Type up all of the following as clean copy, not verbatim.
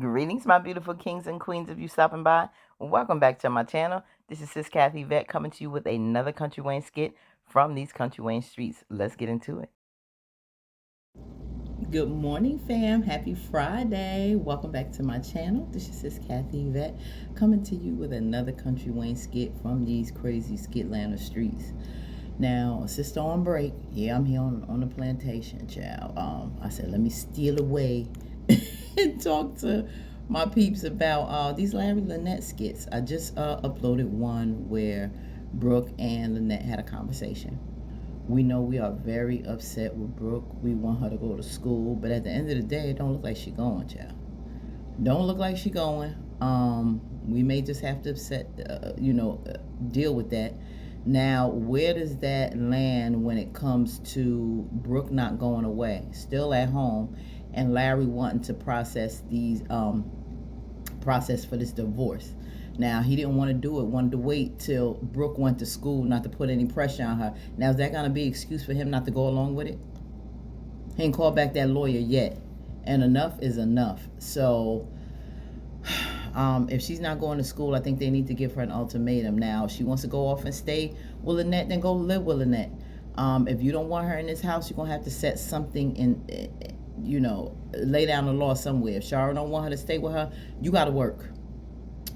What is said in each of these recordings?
Greetings, my beautiful kings and queens of you stopping by. Welcome back to my channel. This is Sis Kathy Vet coming to you with another Country Wayne skit from these Country Wayne streets. Let's get into it. Good morning, fam. Happy Friday. Welcome back to my channel. This is Sis Kathy Vet coming to you with another Country Wayne skit from these crazy Skitlanta streets. Now, sister on break. Yeah, I'm here on the plantation, child. I said, let me steal away and talk to my peeps about these Larry Lynette skits. I just uploaded one where Brooke and Lynette had a conversation. We know we are very upset with Brooke. We want her to go to school, but at the end of the day, it don't look like she going, child. Don't look like she going. We may just have to deal with that. Now, where does that land when it comes to Brooke not going away, still at home, and Larry wanting to process for this divorce? Now, he didn't want to do it, wanted to wait till Brooke went to school, not to put any pressure on her. Now, is that going to be an excuse for him not to go along with it? He ain't called back that lawyer yet, and enough is enough. So if she's not going to school, I think they need to give her an ultimatum. Now, if she wants to go off and stay with Lynette, then go live with Lynette. If you don't want her in this house, you're going to have to set something in, lay down the law somewhere. If Shara don't want her to stay with her, you got to work.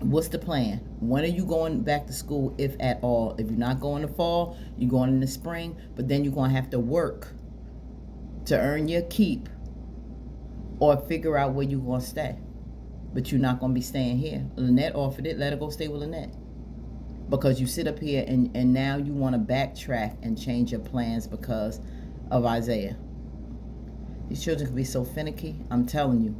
What's the plan? When are you going back to school, if at all? If you're not going in the fall, you're going in the spring, but then you're going to have to work to earn your keep or figure out where you're going to stay. But you're not going to be staying here. Lynette offered it. Let her go stay with Lynette. Because you sit up here and now you want to backtrack and change your plans because of Isaiah. These children can be so finicky. I'm telling you.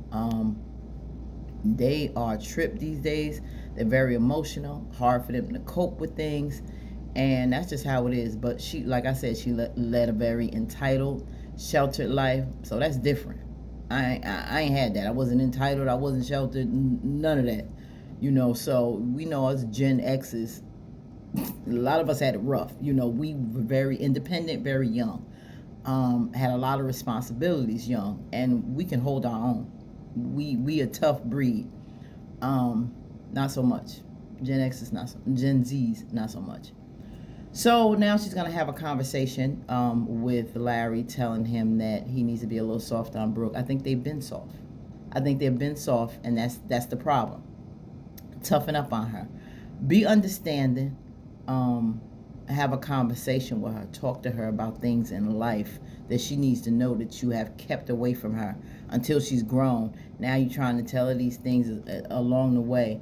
They are tripped these days. They're very emotional. Hard for them to cope with things. And that's just how it is. But she, like I said, she led a very entitled, sheltered life. So that's different. I ain't had that. I wasn't entitled. I wasn't sheltered. None of that. So we know us Gen X's, a lot of us had it rough. We were very independent, very young. Had a lot of responsibilities young. And we can hold our own. We a tough breed. Not so much. Gen X is not so, Gen Z's not so much. So now she's going to have a conversation with Larry, telling him that he needs to be a little soft on Brooke. I think they've been soft. And that's the problem. Toughen up on her. Be understanding. Have a conversation with her. Talk to her about things in life that she needs to know that you have kept away from her until she's grown. Now you're trying to tell her these things along the way.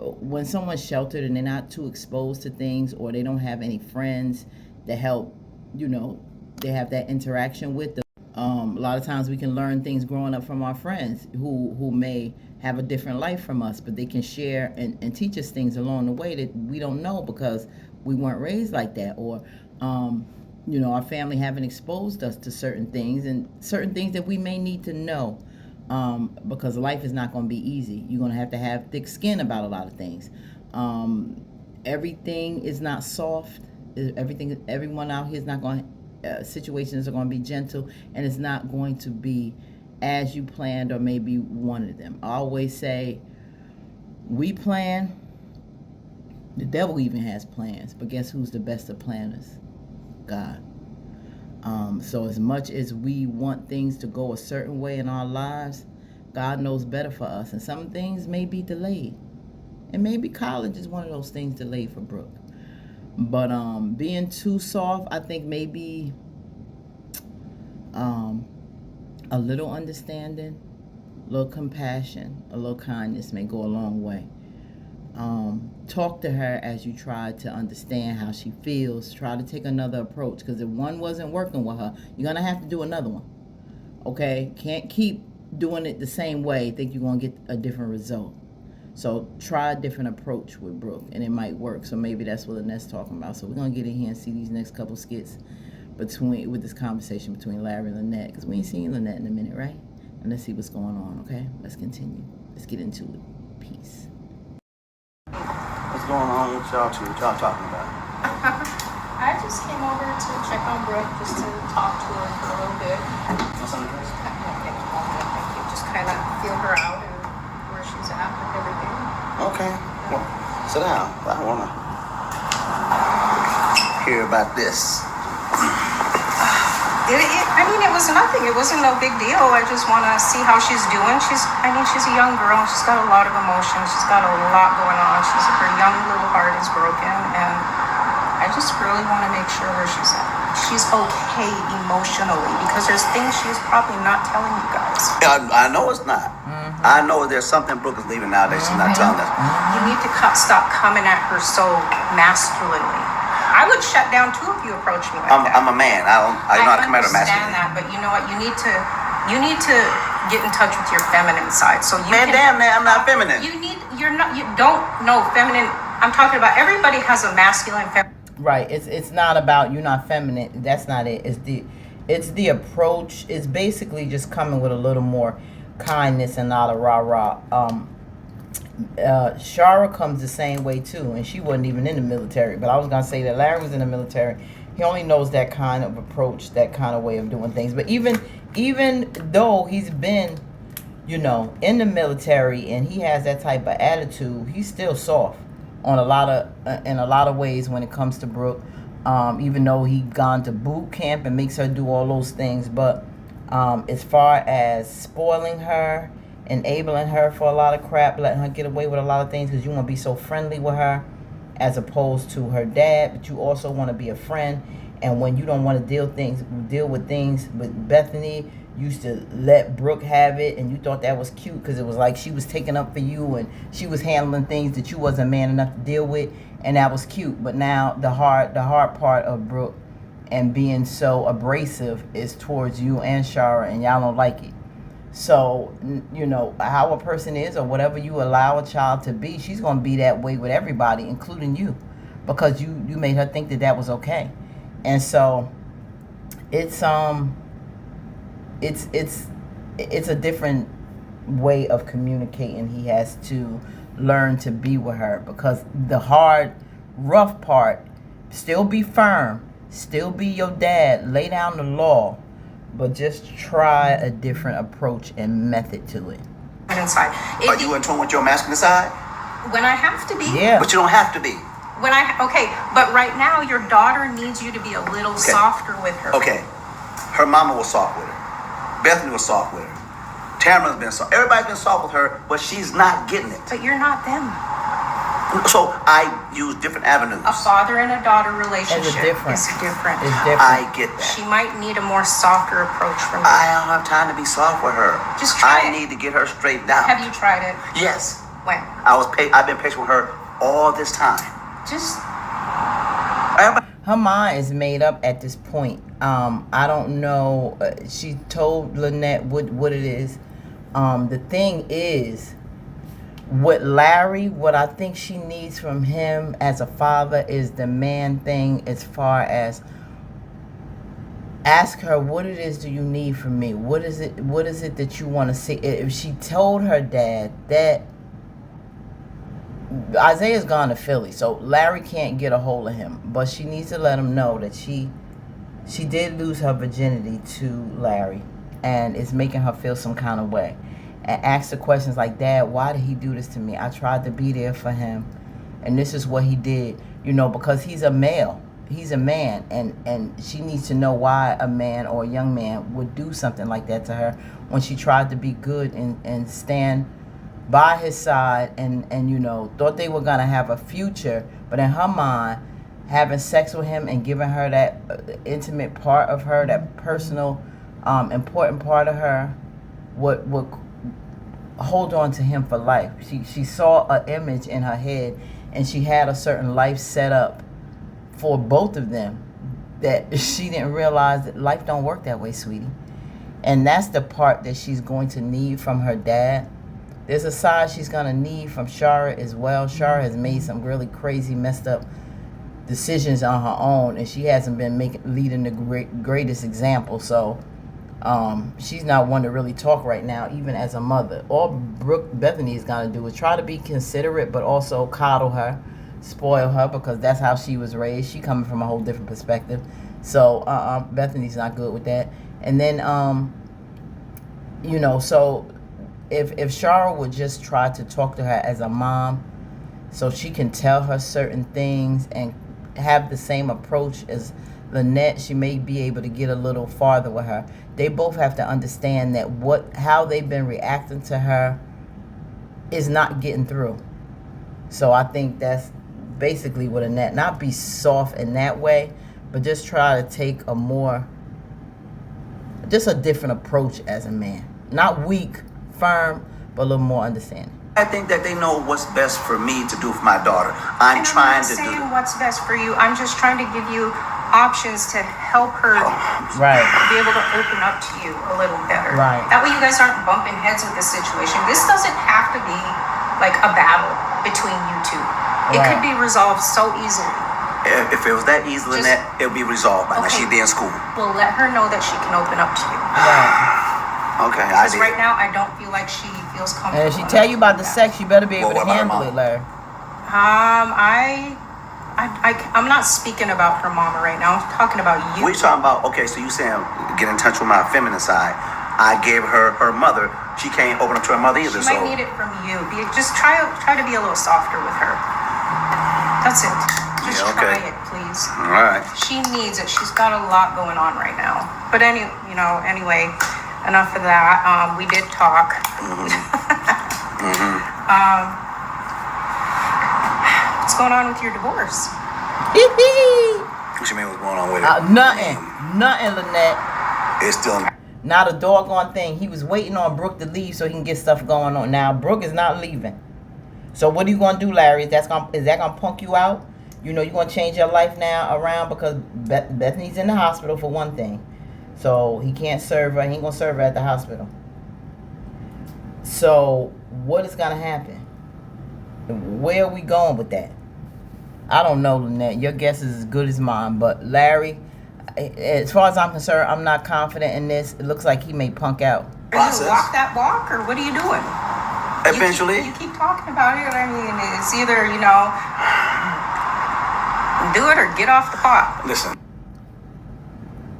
When someone's sheltered and they're not too exposed to things, or they don't have any friends that help, they have that interaction with them. A lot of times we can learn things growing up from our friends who may have a different life from us, but they can share and teach us things along the way that we don't know because we weren't raised like that, or our family haven't exposed us to certain things that we may need to know. Because life is not going to be easy. You're going to have thick skin about a lot of things. Everything is not soft. Everyone out here is not going. Situations are going to be gentle, and it's not going to be as you planned or maybe wanted them. I always say, we plan. The devil even has plans, but guess who's the best of planners? God. So as much as we want things to go a certain way in our lives, God knows better for us. And some things may be delayed. And maybe college is one of those things delayed for Brooke. But being too soft, I think maybe a little understanding, a little compassion, a little kindness may go a long way. Talk to her as you try to understand how she feels. Try to take another approach, because if one wasn't working with her, you're going to have to do another one. Okay? Can't keep doing it the same way, think you're going to get a different result. So try a different approach with Brooke, and it might work. So maybe that's what Lynette's talking about. So we're going to get in here and see these next couple skits with this conversation between Larry and Lynette, because we ain't seen Lynette in a minute, right? And let's see what's going on, okay? Let's continue. Let's get into it. Peace. What's going on with y'all two? What y'all talking about? I just came over to check on Brooke, just to talk to her for a little bit. What's on the dress? Thank you. Just kind of feel her out Okay. Well, sit down. I want to hear about this. I mean, it was nothing. It wasn't no big deal. I just want to see how she's doing. She's a young girl. She's got a lot of emotions. She's got a lot going on. Her young little heart is broken, and I just really want to make sure where she's at. She's okay emotionally because there's things she's probably not telling you guys. I know it's not. I know there's something Brooke is leaving now that she's not telling us. You need to stop coming at her so masculinely. I would shut down too if you approached me like that. I'm a man. I know how to come at her understand masculine. that, but you know what? You need to get in touch with your feminine side. So you I'm not feminine. You don't know feminine. I'm talking about everybody has a masculine, feminine. Right. It's not about you're not feminine. That's not it. It's the approach. It's basically just coming with a little more kindness and not a rah-rah. Shara comes the same way too, and she wasn't even in the military. But I was gonna say that Larry was in the military. He only knows that kind of approach, that kind of way of doing things. But even though he's been, in the military and he has that type of attitude, he's still soft on in a lot of ways when it comes to Brooke. Even though he gone to boot camp and makes her do all those things, but as far as spoiling her, enabling her for a lot of crap, letting her get away with a lot of things because you want to be so friendly with her as opposed to her dad, but you also want to be a friend. And when you don't want to deal with things with Bethany, you used to let Brooke have it, and you thought that was cute because it was like she was taking up for you and she was handling things that you wasn't man enough to deal with, and that was cute. But now the hard part of Brooke and being so abrasive is towards you and Shara, and y'all don't like it. So, how a person is or whatever you allow a child to be, she's going to be that way with everybody, including you, because you made her think that was okay. And so it's a different way of communicating. He has to learn to be with her because the hard, rough part, still be firm, still be your dad, lay down the law, but just try a different approach and method to it. Inside. Are you in tune with your masculine side? When I have to be. Yeah. But you don't have to be. But right now your daughter needs you to be a little softer with her. Okay. Her mama was soft with her. Bethany was soft with her. Tamara's been soft. Everybody's been soft with her, but she's not getting it. But you're not them. So I use different avenues. A father and a daughter relationship is different. It's different. I get that. She might need a more softer approach from you. I don't have time to be soft with her. Just try it. I need to get her straight down. Have you tried it? Yes. When? I've been patient with her all this time. Just. Her mind is made up at this point. I don't know. She told LYNETTE what it is. The thing is, with Larry, what I think she needs from him as a father is the man thing, as far as ask her what it is do you need from me. What is it that you want to see? If she told her dad that Isaiah's gone to Philly, so Larry can't get a hold of him, but she needs to let him know that she did lose her virginity to Larry, and it's making her feel some kind of way. And ask the questions like, Dad, why did he do this to me? I tried to be there for him, and this is what he did, because he's a male. He's a man, and she needs to know why a man or a young man would do something like that to her when she tried to be good and stand by his side and thought they were going to have a future. But in her mind, having sex with him and giving her that intimate part of her, that personal, important part of her, would hold on to him for life. She saw an image in her head, and she had a certain life set up for both of them that she didn't realize that life don't work that way, sweetie. And that's the part that she's going to need from her dad. There's a side she's going to need from Shara as well. Shara has made some really crazy, messed up decisions on her own, and she hasn't been leading the greatest example. So she's not one to really talk right now, even as a mother. All Bethany is going to do is try to be considerate, but also coddle her, spoil her, because that's how she was raised. She coming from a whole different perspective. So Bethany's not good with that. And then, so if Shara would just try to talk to her as a mom, so she can tell her certain things and have the same approach as Lynette. She may be able to get a little farther with her. They both have to understand that how they've been reacting to her is not getting through. So I think that's basically what Lynette, not be soft in that way, but just try to take just a different approach as a man. Not weak, firm, but a little more understanding. I think that they know what's best for me to do for my daughter. I'm trying to do. I'm not saying what's best for you. I'm just trying to give you options to help her Right. be able to open up to you a little better. Right. That way you guys aren't bumping heads with the situation. This doesn't have to be like a battle between you two. It Right. could be resolved so easily. If it was that easy, Lynette, it would be resolved by now. Okay. She'd be in school. Well, let her know that she can open up to you. Right. Okay, I Because did. right now, I don't feel like she feels comfortable. And if she tell you about the enough. sex, you better be able Well, to what about her handle it, mom? Larry. I'm not speaking about her mama right now. I'm talking about you. What are you talking about? Okay, so you saying get in touch with my feminine side. I gave her her mother. She can't open up to her mother either. She So might need it from you. Just try to be a little softer with her. That's it. Just Yeah, okay. try it, please. all right. She needs it. She's got a lot going on right now. But anyway, enough of that. We did talk. What's going on with your divorce? What you mean what's going on with it? Nothing, Lynette. It's still. Not a doggone thing. He was waiting on Brooke to leave so he can get stuff going on. Now Brooke is not leaving. So what are you gonna do, Larry? Is that gonna punk you out? You know you're gonna change your life now around because Bethany's in the hospital for one thing. So he can't serve her. He ain't gonna serve her at the hospital. So what is gonna happen? Where are we going with that? I don't know, Lynette. Your guess is as good as mine. But Larry, as far as I'm concerned, I'm not confident in this. It looks like he may punk out. Are you gonna walk that walk, or what are you doing? Eventually. You keep talking about it. I mean, it's either, do it or get off the pot. Listen.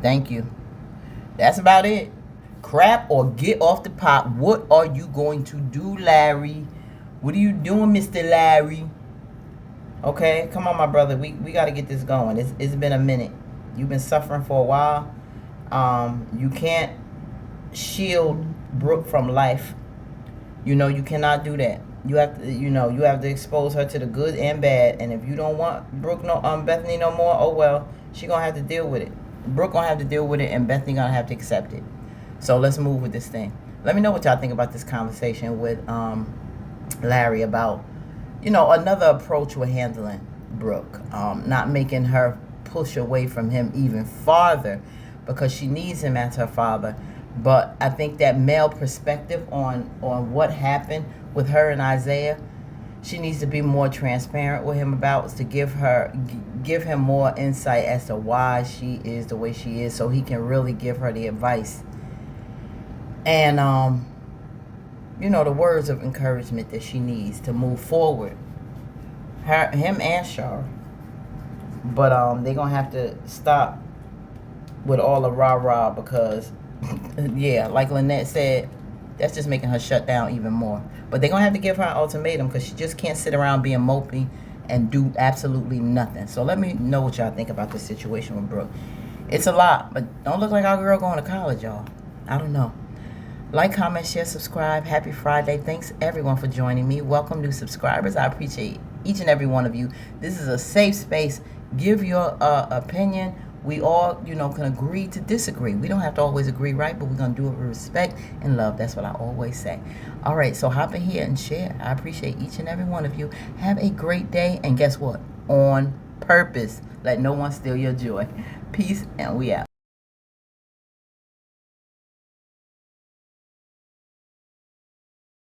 Thank you. That's about it. Crap or get off the pot. What are you going to do, Larry? What are you doing, Mr. Larry? Okay, come on, my brother. We got to get this going. It's been a minute. You've been suffering for a while. You can't shield Brooke from life. You cannot do that. You have to expose her to the good and bad. And if you don't want Brooke Bethany no more, oh well, she gonna have to deal with it. Brooke gonna have to deal with it, and Bethany gonna have to accept it. So let's move with this thing. Let me know what y'all think about this conversation with Larry about another approach with handling Brooke, not making her push away from him even farther because she needs him as her father. But I think that male perspective on what happened with her and Isaiah, she needs to be more transparent with him about, to give him more insight as to why she is the way she is, so he can really give her the advice and the words of encouragement that she needs to move forward. Him and Shara. But they're gonna have to stop with all the rah-rah because yeah, like Lynette said, that's just making her shut down even more. But they're going to have to give her an ultimatum because she just can't sit around being mopey and do absolutely nothing. So let me know what y'all think about this situation with Brooke. It's a lot, but don't look like our girl going to college, y'all. I don't know. Like, comment, share, subscribe. Happy Friday. Thanks, everyone, for joining me. Welcome, new subscribers. I appreciate each and every one of you. This is a safe space. Give your opinion. We all, can agree to disagree. We don't have to always agree, right? But we're going to do it with respect and love. That's what I always say. All right, so hop in here and share. I appreciate each and every one of you. Have a great day. And guess what? On purpose. Let no one steal your joy. Peace, and we out.